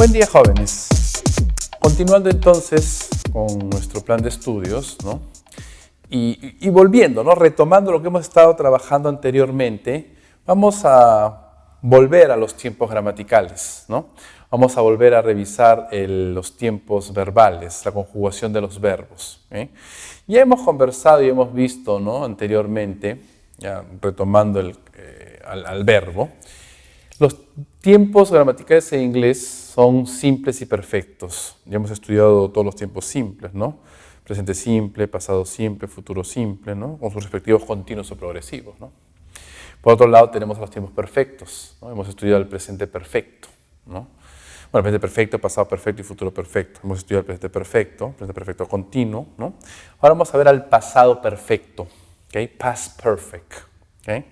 Buen día, jóvenes. Continuando entonces con nuestro plan de estudios, ¿no? Y volviendo, ¿no? Retomando lo que hemos estado trabajando anteriormente, vamos a volver a los tiempos gramaticales, ¿no? Vamos a volver a revisar los tiempos verbales, la conjugación de los verbos, ¿eh? Ya hemos conversado y hemos visto, ¿no? Anteriormente, ya retomando al verbo, los tiempos gramaticales en inglés son simples y perfectos. Ya hemos estudiado todos los tiempos simples, ¿no? Presente simple, pasado simple, futuro simple, ¿no? Con sus respectivos continuos o progresivos, ¿no? Por otro lado, tenemos los tiempos perfectos, ¿no? Hemos estudiado el presente perfecto, ¿no? Bueno, presente perfecto, pasado perfecto y futuro perfecto. Hemos estudiado el presente perfecto continuo, ¿no? Ahora vamos a ver al pasado perfecto, ¿ok? Past perfect, ¿ok?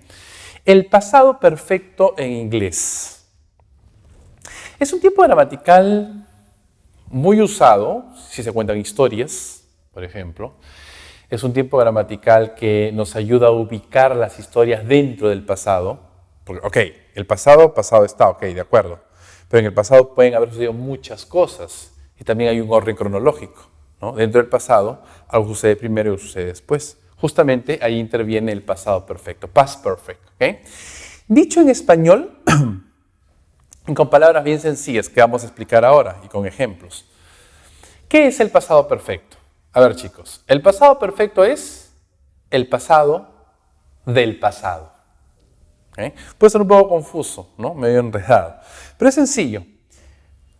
El pasado perfecto en inglés es un tiempo gramatical muy usado, si se cuentan historias, por ejemplo. Es un tiempo gramatical que nos ayuda a ubicar las historias dentro del pasado. Porque, ok, el pasado está, ok, de acuerdo. Pero en el pasado pueden haber sucedido muchas cosas y también hay un orden cronológico, ¿no? Dentro del pasado, algo sucede primero y algo sucede después. Justamente ahí interviene el pasado perfecto, past perfect, ¿ok? Dicho en español, con palabras bien sencillas que vamos a explicar ahora y con ejemplos. ¿Qué es el pasado perfecto? A ver, chicos, el pasado perfecto es el pasado del pasado. ¿Okay? Puede ser un poco confuso, ¿no? Medio enredado, pero es sencillo.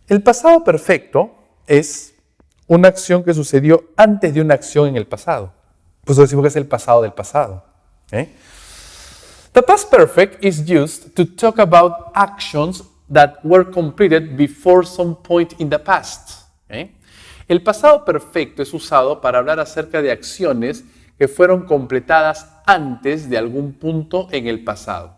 El pasado perfecto es una acción que sucedió antes de una acción en el pasado. Por eso decimos que es el pasado del pasado. ¿Okay? The past perfect is used to talk about actions that were completed before some point in the past. ¿Okay? El pasado perfecto es usado para hablar acerca de acciones que fueron completadas antes de algún punto en el pasado.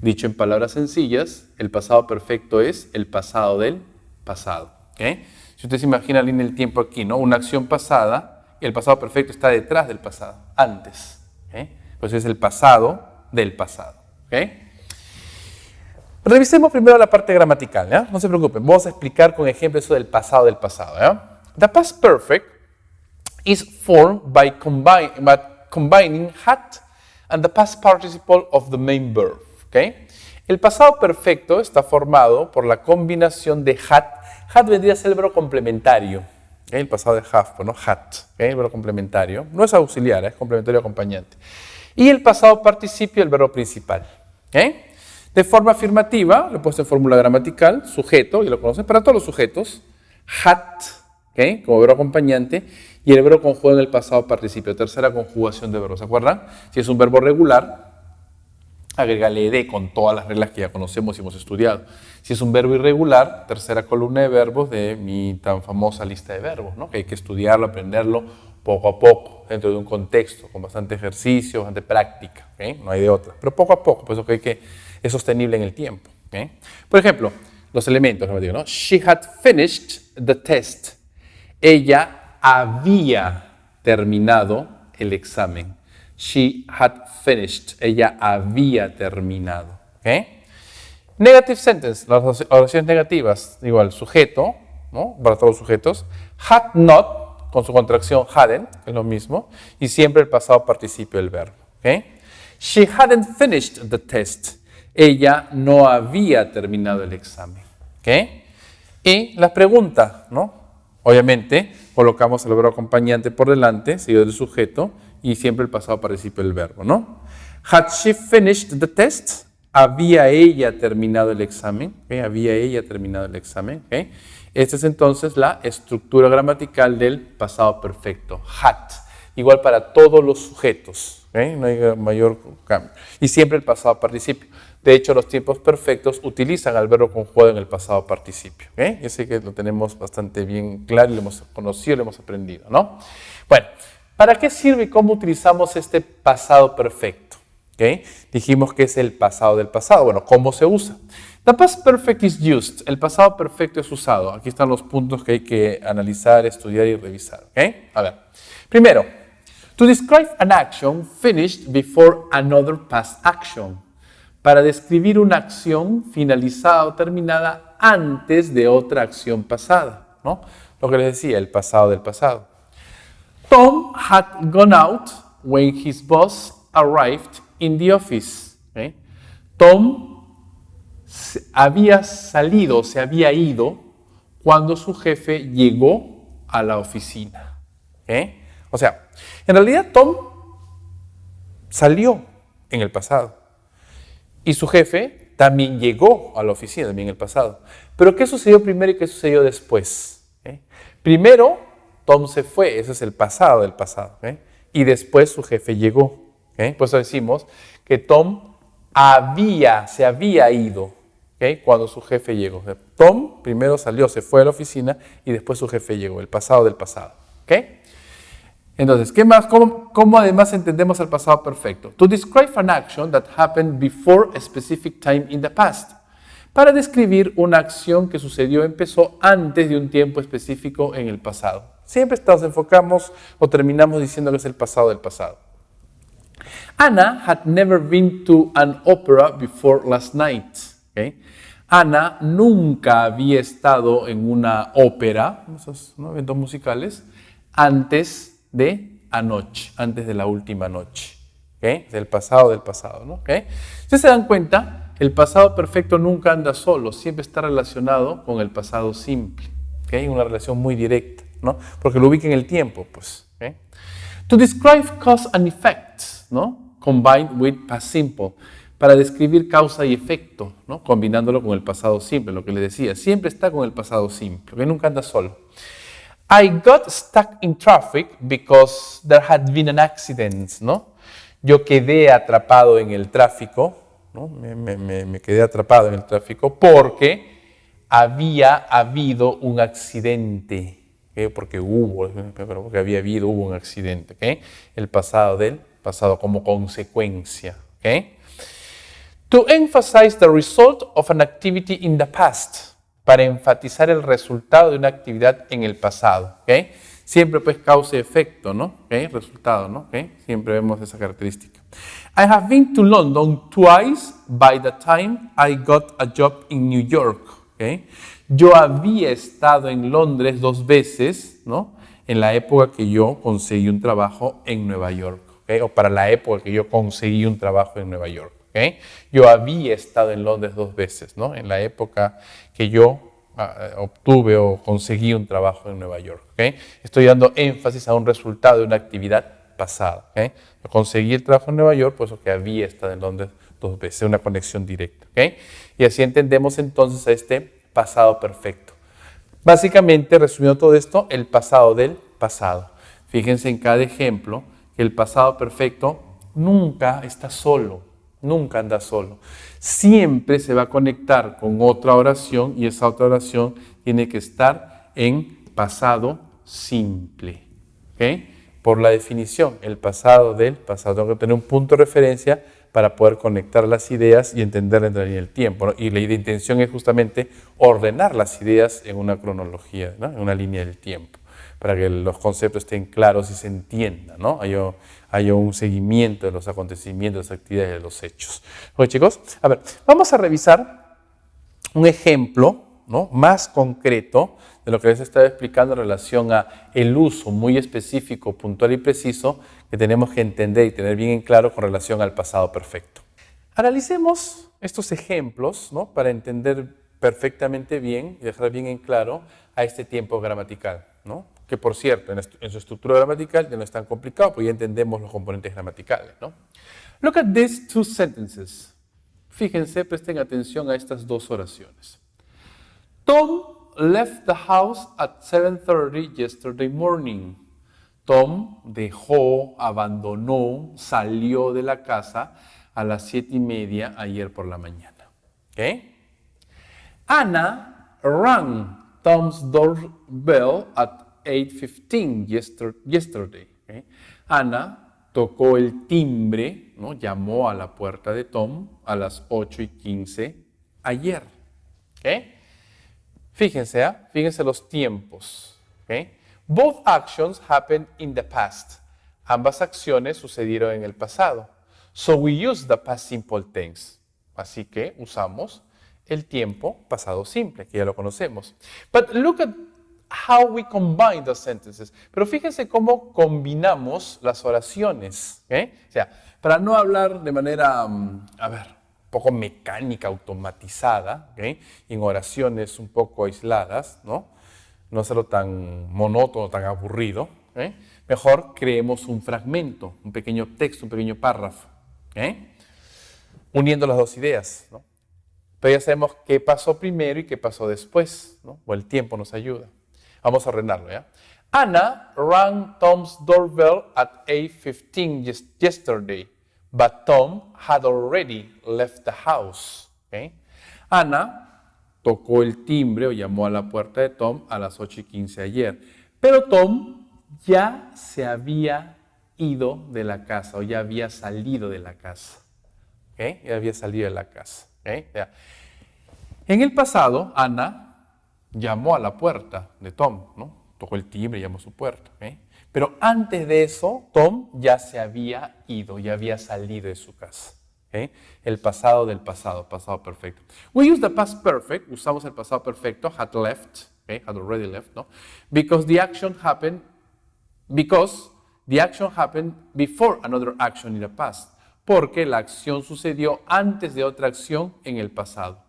Dicho en palabras sencillas, el pasado perfecto es el pasado del pasado. ¿Okay? Si usted se imagina la línea del tiempo aquí, ¿no? Una acción pasada, el pasado perfecto está detrás del pasado, antes. ¿Okay? Pues es el pasado del pasado. ¿Okay? Revisemos primero la parte gramatical, ¿ya? No se preocupen, vamos a explicar con ejemplos eso del pasado, ¿ya? The past perfect is formed by combining had and the past participle of the main verb. ¿Okay? El pasado perfecto está formado por la combinación de had. Had vendría a ser el verbo complementario. ¿Okay? El pasado de have, ¿no? Had. ¿Okay? El verbo complementario. No es auxiliar, es complementario acompañante. Y el pasado participio, el verbo principal. ¿Okay? De forma afirmativa, lo he puesto en fórmula gramatical, sujeto, y lo conocen para todos los sujetos, had, ¿okay? Como verbo acompañante, y el verbo conjugado en el pasado participio, tercera conjugación de verbos, ¿se acuerdan? Si es un verbo regular, agrégale ed con todas las reglas que ya conocemos y hemos estudiado. Si es un verbo irregular, tercera columna de verbos de mi tan famosa lista de verbos, ¿no? Que hay que estudiarlo, aprenderlo poco a poco, dentro de un contexto, con bastante ejercicio, bastante práctica, ¿okay? No hay de otra, pero poco a poco, pues que es sostenible en el tiempo. ¿Okay? Por ejemplo, los elementos, ¿no? She had finished the test. Ella había terminado el examen. She had finished. Ella había terminado. ¿Okay? Negative sentence, las oraciones negativas, igual, sujeto, ¿no? Para todos los sujetos. Had not, con su contracción hadn't, que es lo mismo, y siempre el pasado participio del verbo. ¿Okay? She hadn't finished the test. Ella no había terminado el examen. ¿Okay? Y la pregunta, ¿no? Obviamente, colocamos el verbo acompañante por delante, seguido del sujeto, y siempre el pasado participio del verbo, ¿no? Had she finished the test? ¿Había ella terminado el examen? ¿Okay? ¿Había ella terminado el examen? ¿Okay? Esta es entonces la estructura gramatical del pasado perfecto. Had. Igual para todos los sujetos. ¿Okay? No hay mayor cambio. Y siempre el pasado participio. De hecho, los tiempos perfectos utilizan al verbo conjugado en el pasado participio. ¿Okay? Yo sé que lo tenemos bastante bien claro, lo hemos conocido, lo hemos aprendido, ¿no? Bueno, ¿para qué sirve y cómo utilizamos este pasado perfecto? ¿Okay? Dijimos que es el pasado del pasado. Bueno, ¿cómo se usa? The past perfect is used. El pasado perfecto es usado. Aquí están los puntos que hay que analizar, estudiar y revisar. ¿Okay? A ver. Primero, to describe an action finished before another past action. para describir una acción finalizada o terminada antes de otra acción pasada, ¿no? Lo que les decía, el pasado del pasado. Tom had gone out when his boss arrived in the office. ¿Okay? Tom había salido, se había ido cuando su jefe llegó a la oficina. ¿Okay? O sea, en realidad Tom salió en el pasado y su jefe también llegó a la oficina también en el pasado. Pero ¿qué sucedió primero y qué sucedió después? ¿Okay? Primero, Tom se fue, ese es el pasado del pasado. ¿Okay? Y después su jefe llegó. ¿Okay? Por eso decimos que Tom se había ido, ¿okay? Cuando su jefe llegó. O sea, Tom primero salió, se fue a la oficina y después su jefe llegó, el pasado del pasado. ¿Okay? Entonces, ¿qué más? ¿Cómo además entendemos el pasado perfecto? To describe an action that happened before a specific time in the past. Para describir una acción que sucedió, empezó antes de un tiempo específico en el pasado. Siempre nos enfocamos o terminamos diciendo que es el pasado del pasado. Anna had never been to an opera before last night. ¿Okay? Ana nunca había estado en una ópera, esos, ¿no?, eventos musicales, antes de anoche, antes de la última noche. ¿Okay? Del pasado, ¿no? ¿Okay? Si se dan cuenta, el pasado perfecto nunca anda solo, siempre está relacionado con el pasado simple. ¿Okay? Una relación muy directa, ¿no? Porque lo ubica en el tiempo, pues. ¿Okay? To describe cause and effect, ¿no? Combined with past simple. Para describir causa y efecto, ¿no? Combinándolo con el pasado simple, lo que les decía. Siempre está con el pasado simple, que nunca anda solo. I got stuck in traffic because there had been an accident, ¿no? Yo quedé atrapado en el tráfico, ¿no? Me quedé atrapado en el tráfico porque había habido un accidente. ¿Okay? Porque hubo un accidente. ¿Okay? El pasado del pasado como consecuencia. ¿Okay? To emphasize the result of an activity in the past. Para enfatizar el resultado de una actividad en el pasado. ¿Okay? Siempre pues causa y efecto, ¿no? ¿Okay? Resultado, ¿no? ¿Okay? Siempre vemos esa característica. I have been to London twice by the time I got a job in New York. ¿Okay? Yo había estado en Londres 2 veces, ¿no? En la época que yo conseguí un trabajo en Nueva York. ¿Okay? O para la época que yo conseguí un trabajo en Nueva York. ¿Okay? Yo había estado en Londres 2 veces, ¿no? En la época que yo obtuve o conseguí un trabajo en Nueva York. ¿Okay? Estoy dando énfasis a un resultado de una actividad pasada. ¿Okay? Yo conseguí el trabajo en Nueva York, por eso que había estado en Londres 2 veces, una conexión directa. ¿Okay? Y así entendemos entonces a este pasado perfecto. Básicamente, resumiendo todo esto, el pasado del pasado. Fíjense en cada ejemplo que el pasado perfecto nunca está solo, nunca anda solo. Siempre se va a conectar con otra oración y esa otra oración tiene que estar en pasado simple. ¿Okay? Por la definición, el pasado del pasado. Tengo que tener un punto de referencia para poder conectar las ideas y entenderlas en la línea del tiempo, ¿no? Y la intención es justamente ordenar las ideas en una cronología, ¿no? En una línea del tiempo, para que los conceptos estén claros y se entiendan, ¿no? Haya un seguimiento de los acontecimientos, de las actividades, de los hechos. Oye, chicos, a ver, vamos a revisar un ejemplo, ¿no?, más concreto de lo que les estaba explicando en relación a el uso muy específico, puntual y preciso que tenemos que entender y tener bien en claro con relación al pasado perfecto. Analicemos estos ejemplos, ¿no?, para entender perfectamente bien y dejar bien en claro a este tiempo gramatical, ¿no? Que por cierto, en su estructura gramatical ya no es tan complicado, porque ya entendemos los componentes gramaticales, ¿no? Look at these 2 sentences. Fíjense, presten atención a estas 2 oraciones. Tom left the house at 7:30 yesterday morning. Tom dejó, abandonó, salió de la casa a las 7:30 ayer por la mañana. ¿Okay? Anna rang Tom's doorbell at 8:15 yesterday. ¿Okay? Ana tocó el timbre, ¿no?, llamó a la puerta de Tom a las 8:15 ayer. ¿Okay? Fíjense, fíjense los tiempos. ¿Okay? Both actions happened in the past. Ambas acciones sucedieron en el pasado. So we use the past simple tense. Así que usamos el tiempo pasado simple, que ya lo conocemos. But look at how we combine the sentences. Pero fíjense cómo combinamos las oraciones. O sea, para no hablar de manera, poco mecánica, automatizada, en oraciones un poco aisladas, ¿no? No hacerlo tan monótono, tan aburrido, mejor creemos un fragmento, un pequeño texto, un pequeño párrafo, uniendo las dos ideas, ¿no? Pero ya sabemos qué pasó primero y qué pasó después, ¿no? O el tiempo nos ayuda. Vamos a ordenarlo, ¿ya? Anna rang Tom's doorbell at 8:15 yesterday, but Tom had already left the house. Anna tocó el timbre o llamó a la puerta de Tom a las 8:15 ayer, pero Tom ya se había ido de la casa o ya había salido de la casa. Ya había salido de la casa. En el pasado, Ana llamó a la puerta de Tom, ¿no? Tocó el timbre y llamó a su puerta. Pero antes de eso, Tom ya se había ido, ya había salido de su casa. El pasado del pasado, pasado perfecto. We use the past perfect, usamos el pasado perfecto, had left, had already left, ¿no? Because the action happened before another action in the past. Porque la acción sucedió antes de otra acción en el pasado.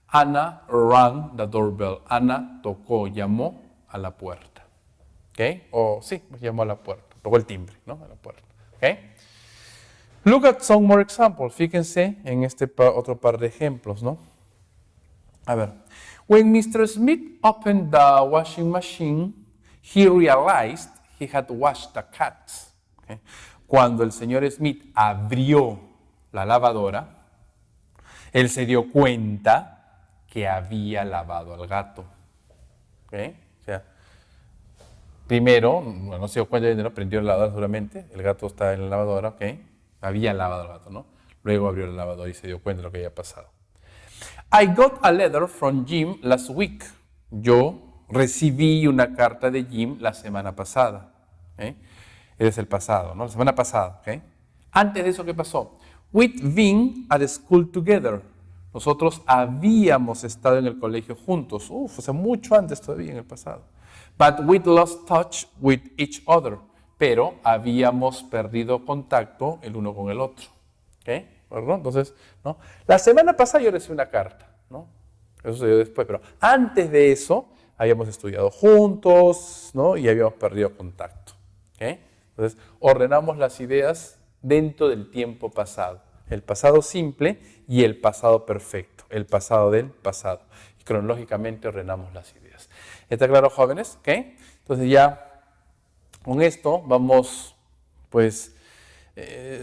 Anna rang the doorbell. Anna tocó, llamó a la puerta. Llamó a la puerta. Tocó el timbre, ¿no? A la puerta. Look at some more examples. Fíjense en este otro par de ejemplos, ¿no? A ver. When Mr. Smith opened the washing machine, he realized he had washed the cat. Cuando el señor Smith abrió la lavadora, él se dio cuenta que había lavado al gato. O sea, primero, no se dio cuenta de no prendió la lavadora seguramente, el gato está en la lavadora, había lavado al gato, ¿no? Luego abrió la lavadora y se dio cuenta de lo que había pasado. I got a letter from Jim last week. Yo recibí una carta de Jim la semana pasada. Es el pasado, ¿no? La semana pasada, Antes de eso, ¿qué pasó? We'd been at school together. Nosotros habíamos estado en el colegio juntos. O sea, mucho antes todavía en el pasado. But we'd lost touch with each other. Pero habíamos perdido contacto el uno con el otro. ¿Verdad? Entonces, ¿no? La semana pasada yo recibí una carta, ¿no? Eso sucedió después, pero antes de eso habíamos estudiado juntos, ¿no? Y habíamos perdido contacto. Entonces, ordenamos las ideas dentro del tiempo pasado. El pasado simple y el pasado perfecto. El pasado del pasado. Y cronológicamente ordenamos las ideas. ¿Está claro, jóvenes? Entonces ya con esto vamos, pues,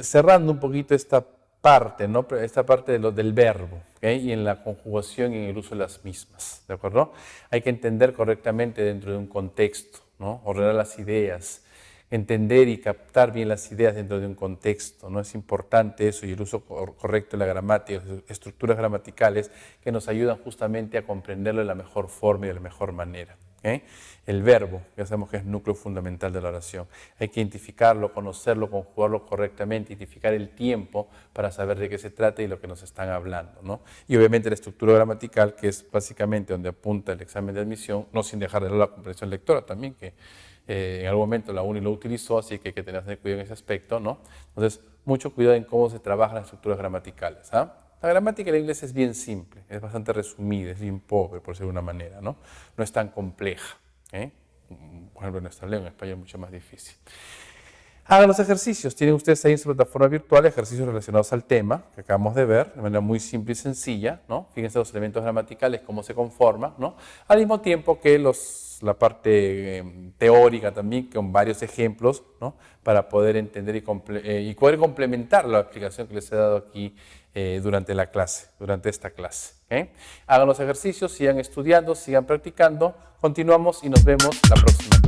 cerrando un poquito esta parte, ¿no? Esta parte del verbo, y en la conjugación y en el uso de las mismas, ¿de acuerdo? Hay que entender correctamente dentro de un contexto, ¿no? Ordenar las ideas, entender y captar bien las ideas dentro de un contexto, ¿no? Es importante eso y el uso correcto de la gramática, estructuras gramaticales que nos ayudan justamente a comprenderlo de la mejor forma y de la mejor manera. El verbo, ya sabemos que es núcleo fundamental de la oración. Hay que identificarlo, conocerlo, conjugarlo correctamente, identificar el tiempo para saber de qué se trata y lo que nos están hablando, ¿no? Y obviamente la estructura gramatical, que es básicamente donde apunta el examen de admisión, no sin dejar de lado la comprensión lectora también, que en algún momento la UNI lo utilizó, así que hay que tener cuidado en ese aspecto, ¿no? Entonces, mucho cuidado en cómo se trabajan las estructuras gramaticales, La gramática en inglés es bien simple, es bastante resumida, es bien pobre, por decirlo de una manera, ¿no? No es tan compleja, Por ejemplo, en nuestra lengua, en español es mucho más difícil. Hagan los ejercicios. Tienen ustedes ahí en su plataforma virtual ejercicios relacionados al tema que acabamos de ver, de manera muy simple y sencilla, ¿no? Fíjense los elementos gramaticales, cómo se conforman, ¿no? Al mismo tiempo que la parte teórica también, con varios ejemplos, ¿no? Para poder entender y poder complementar la explicación que les he dado aquí durante esta clase. Hagan los ejercicios, sigan estudiando, sigan practicando. Continuamos y nos vemos la próxima.